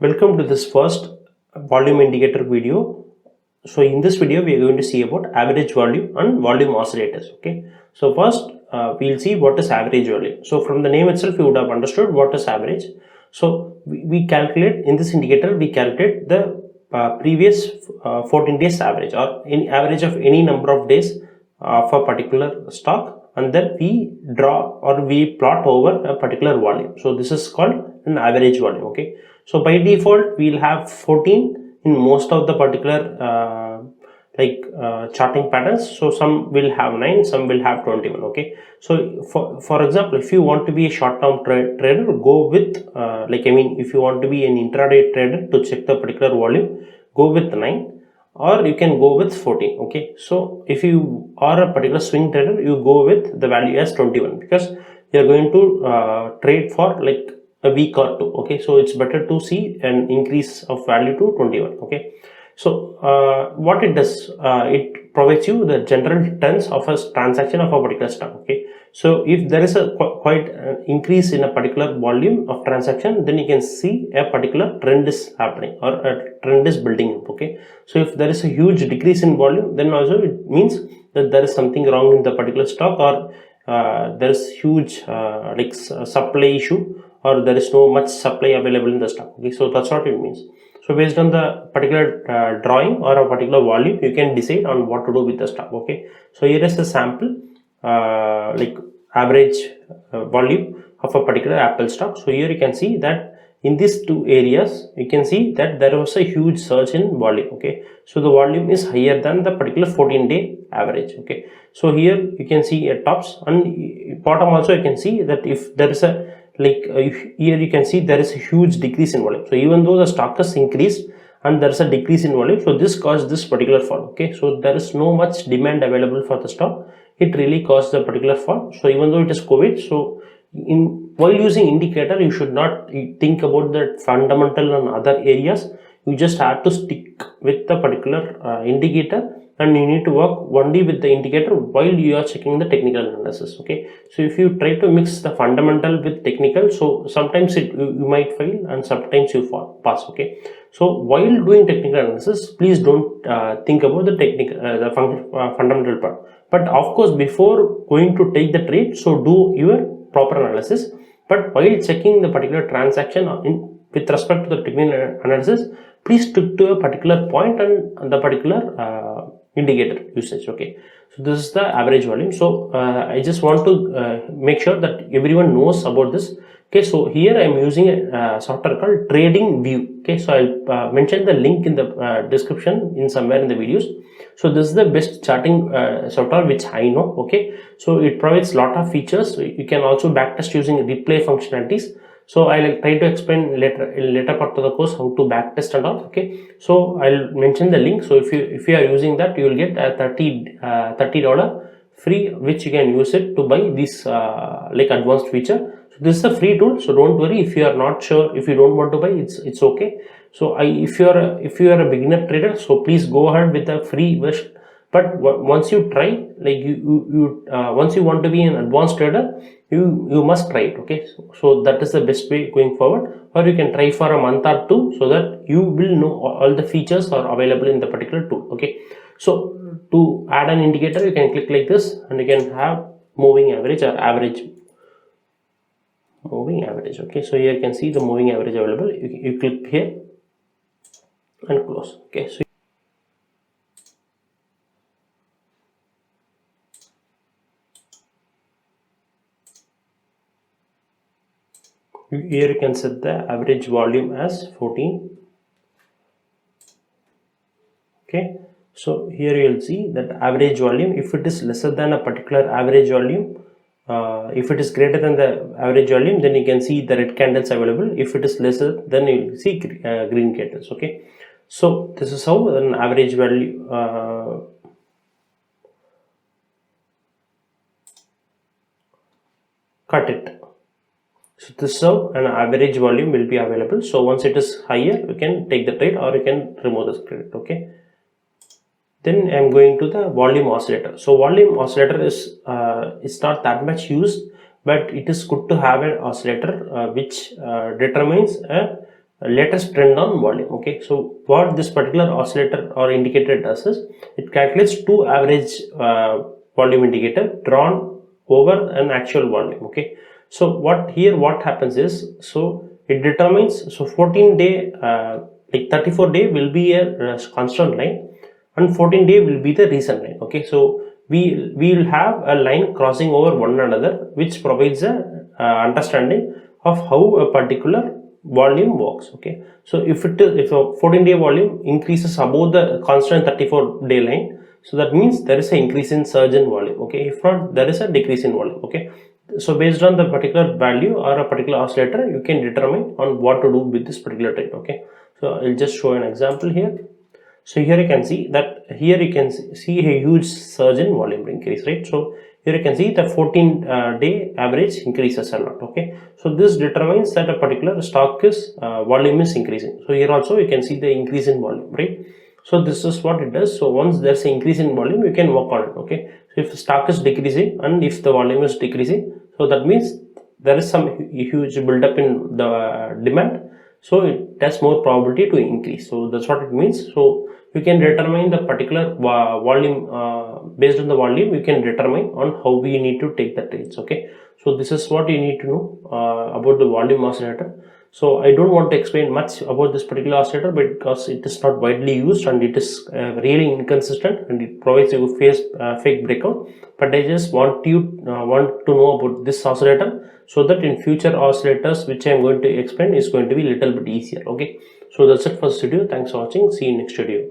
Welcome to this first volume indicator video. So in this video we are going to see about average volume and volume oscillators. Okay, so first we'll see what is average volume. So from the name itself you would have understood what is average. So we calculate in this indicator, we calculate the previous 14 days average or any average of any number of days of a particular stock, and then we draw or we plot over a particular volume. So this is called an average volume. Okay, so by default we'll have 14 in most of the particular charting patterns. So some will have 9, some will have 21. Okay, so for example, if you want to be a short-term trader, go with if you want to be an intraday trader to check the particular volume, go with 9, or you can go with 14. Okay, so if you are a particular swing trader, you go with the value as 21 because you are going to trade for like a week or two. Okay, so it's better to see an increase of value to 21. Okay, so what it does, it provides you the general trends of a transaction of a particular stock. Okay, so if there is a quite increase in a particular volume of transaction, then you can see a particular trend is happening or a trend is building up. Okay, so if there is a huge decrease in volume, then also it means that there is something wrong in the particular stock, or there is huge supply issue, or there is no much supply available in the stock. Okay, so that's what it means. So based on the particular drawing or a particular volume, you can decide on what to do with the stock. Okay, so here is a sample average volume of a particular Apple stock. So here you can see that in these two areas you can see that there was a huge surge in volume. Okay, so the volume is higher than the particular 14-day average. Okay, so here you can see a tops, and bottom also you can see that if there is a here you can see there is a huge decrease in volume. So even though the stock has increased and there is a decrease in volume, so this caused this particular fall. Okay, so there is no much demand available for the stock, it really caused the particular fall. So even though it is COVID, so while using indicator, you should not think about the fundamental and other areas. You just have to stick with the particular indicator, and you need to work only with the indicator while you are checking the technical analysis. Okay, so if you try to mix the fundamental with technical, so sometimes you might fail and sometimes you pass. Okay, so while doing technical analysis, please don't think about the technical fundamental part, but of course before going to take the trade, so do your proper analysis. But while checking the particular transaction with respect to the technical analysis, please stick to a particular point and the particular indicator usage. Okay, so this is the average volume. So I just want to make sure that everyone knows about this. Okay, so here I am using a software called Trading View. Okay, so I'll mention the link in the description in somewhere in the videos. So this is the best charting software which I know. Okay, so it provides lot of features. You can also backtest using replay functionalities. So I'll try to explain later part of the course how to backtest and all. Okay, so I'll mention the link. So if you are using that, you will get a $30 free, which you can use it to buy this advanced feature. So this is a free tool, so don't worry if you are not sure, if you don't want to buy, it's okay. So if you are a beginner trader, so please go ahead with a free version. But once you try, once you want to be an advanced trader, you must try it. Okay, so that is the best way going forward. Or you can try for a month or two, so that you will know all the features are available in the particular tool. Okay, so to add an indicator, you can click like this, and you can have moving average or moving average. Okay, so here you can see the moving average available. You click here and close. Okay, so here you can set the average volume as 14. Okay, so here you will see that average volume, if it is lesser than a particular average volume, if it is greater than the average volume, then you can see the red candles available. If it is lesser, then you will see green candles. Okay, so this is how an average value cut it. So this is how an average volume will be available. So once it is higher, you can take the trade or you can remove this credit. Okay, then I am going to the volume oscillator. So volume oscillator is not that much used, but it is good to have an oscillator which determines a latest trend on volume. Okay, so what this particular oscillator or indicator does is it calculates two average volume indicator drawn over an actual volume. Okay, so what happens is, so it determines, so 14-day like 34-day will be a constant line and 14-day will be the recent line. Okay, so we will have a line crossing over one another, which provides a understanding of how a particular volume works. Okay, so if a 14-day volume increases above the constant 34-day line, so that means there is an increase in surge in volume. Okay, if not, there is a decrease in volume. Okay, so based on the particular value or a particular oscillator, you can determine on what to do with this particular trade. Okay, so I'll just show an example here. So here you can see that here you can see a huge surge in volume increase, right? So here you can see the 14-day average increases a lot. Okay, so this determines that a particular stock is volume is increasing. So here also you can see the increase in volume, right? So this is what it does. So once there's an increase in volume, you can work on it. Okay, so if the stock is decreasing and if the volume is decreasing, so that means there is some huge buildup in the demand, so it has more probability to increase. So that's what it means. So you can determine the particular volume based on the volume. You can determine on how we need to take the trades. Okay, so this is what you need to know about the volume oscillator. So I don't want to explain much about this particular oscillator because it is not widely used and it is really inconsistent and it provides you fake breakout. But I just want to know about this oscillator, so that in future oscillators which I am going to explain is going to be a little bit easier. Okay, so that's it for this video. Thanks for watching. See you next video.